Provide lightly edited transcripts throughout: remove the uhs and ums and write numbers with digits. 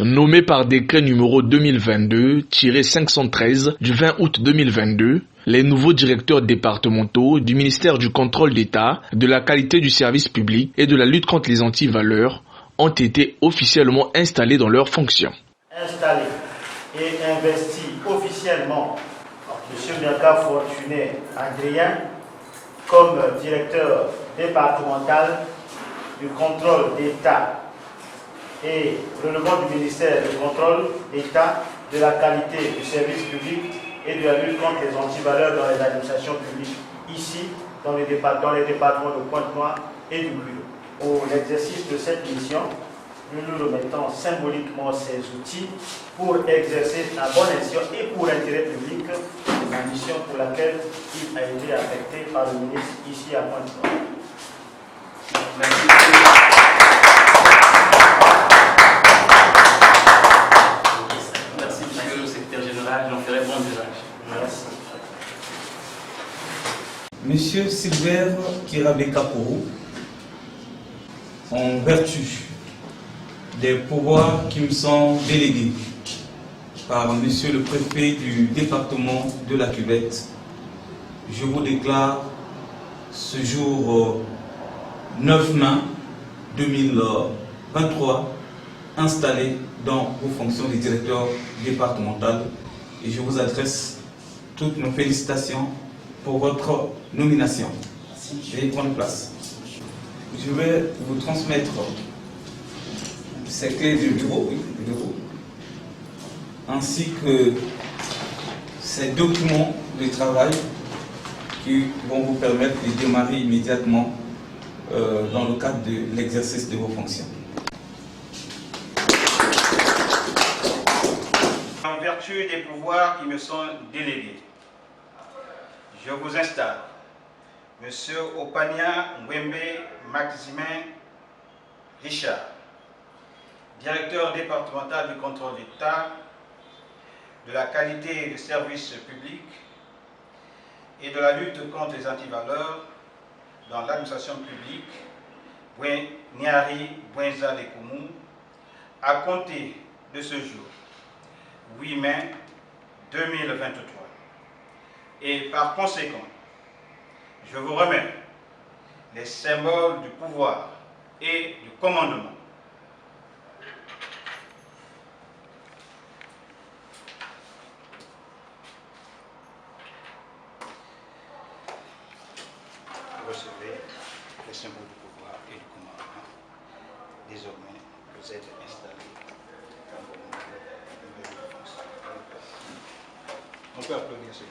Nommé par décret numéro 2022-513 du 20 août 2022, les nouveaux directeurs départementaux du ministère du Contrôle d'État, de la qualité du service public et de la lutte contre les antivaleurs ont été officiellement installés dans leurs fonctions. Installé et investi officiellement M. Bianca Fortuné Adrien comme directeur départemental du contrôle d'État et relevant du ministère du contrôle d'État, de la qualité du service public et de la lutte contre les antivaleurs dans les administrations publiques, ici dans les départements de Pointe-Noire et du Guyot. Pour l'exercice de cette mission, nous nous remettons symboliquement ces outils pour exercer à bon escient et pour l'intérêt public la mission pour laquelle il a été affecté par le ministre ici à Pointe-Noire. Merci. Monsieur Silver Kirabe Kaporo, en vertu des pouvoirs qui me sont délégués par Monsieur le préfet du département de la Cuvette, je vous déclare ce jour 9 mai 2023 installé dans vos fonctions de directeur départemental et je vous adresse toutes nos félicitations pour votre nomination. Veuillez prendre place. Je vais vous transmettre ces clés du bureau, ainsi que ces documents de travail qui vont vous permettre de démarrer immédiatement dans le cadre de l'exercice de vos fonctions. En vertu des pouvoirs qui me sont délégués, je vous installe Monsieur Opania Mwembe Maximin Richard, directeur départemental du contrôle d'État, de la qualité et du service public et de la lutte contre les antivaleurs dans l'administration publique, Niari Bwenza Lekoumou, à compter de ce jour, 8 mai 2023. Et par conséquent, je vous remets les symboles du pouvoir et du commandement. Vous recevez les symboles du pouvoir et du commandement. Désormais, vous êtes installés dans vos nouvelles fonctions. On peut applaudir ce coup.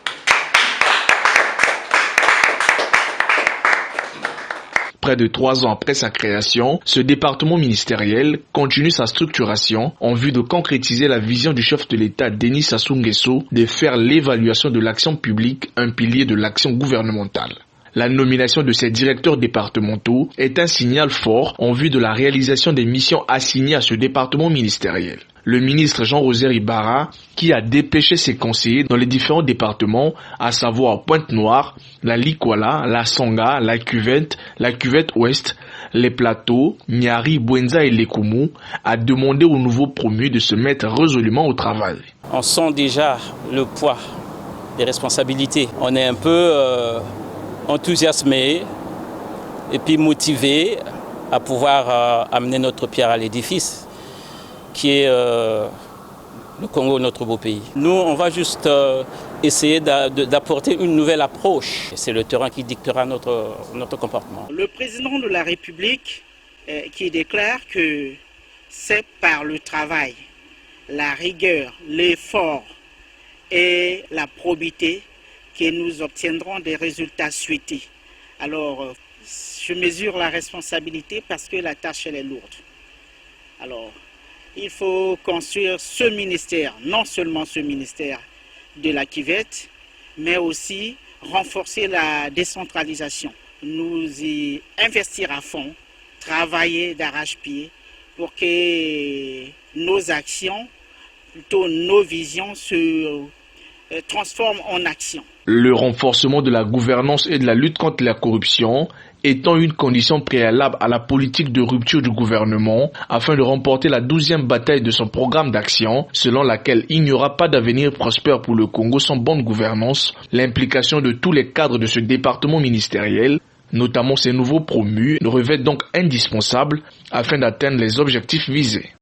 Près de 3 ans après sa création, ce département ministériel continue sa structuration en vue de concrétiser la vision du chef de l'État Denis Sassou Nguesso de faire l'évaluation de l'action publique un pilier de l'action gouvernementale. La nomination de ces directeurs départementaux est un signal fort en vue de la réalisation des missions assignées à ce département ministériel. Le ministre Jean-Rosaire Ibarra, qui a dépêché ses conseillers dans les différents départements, à savoir Pointe-Noire, la Likwala, la Sanga, la Cuvette Ouest, les Plateaux, Niari, Bwenza et Lekoumou, a demandé aux nouveaux promus de se mettre résolument au travail. On sent déjà le poids des responsabilités. On est un peu enthousiasmé et puis motivé à pouvoir amener notre pierre à l'édifice, qui est le Congo, notre beau pays. Nous, on va juste essayer d'apporter une nouvelle approche. C'est le terrain qui dictera notre comportement. Le président de la République qui déclare que c'est par le travail, la rigueur, l'effort et la probité que nous obtiendrons des résultats souhaités. Alors, je mesure la responsabilité parce que la tâche, elle est lourde. Alors, il faut construire ce ministère, non seulement ce ministère de la Cuvette, mais aussi renforcer la décentralisation. Nous y investir à fond, travailler d'arrache-pied pour que nos actions, plutôt nos visions se transforment en actions. Le renforcement de la gouvernance et de la lutte contre la corruption étant une condition préalable à la politique de rupture du gouvernement afin de remporter la 12e bataille de son programme d'action selon laquelle il n'y aura pas d'avenir prospère pour le Congo sans bonne gouvernance, l'implication de tous les cadres de ce département ministériel, notamment ces nouveaux promus, revêt donc indispensable afin d'atteindre les objectifs visés.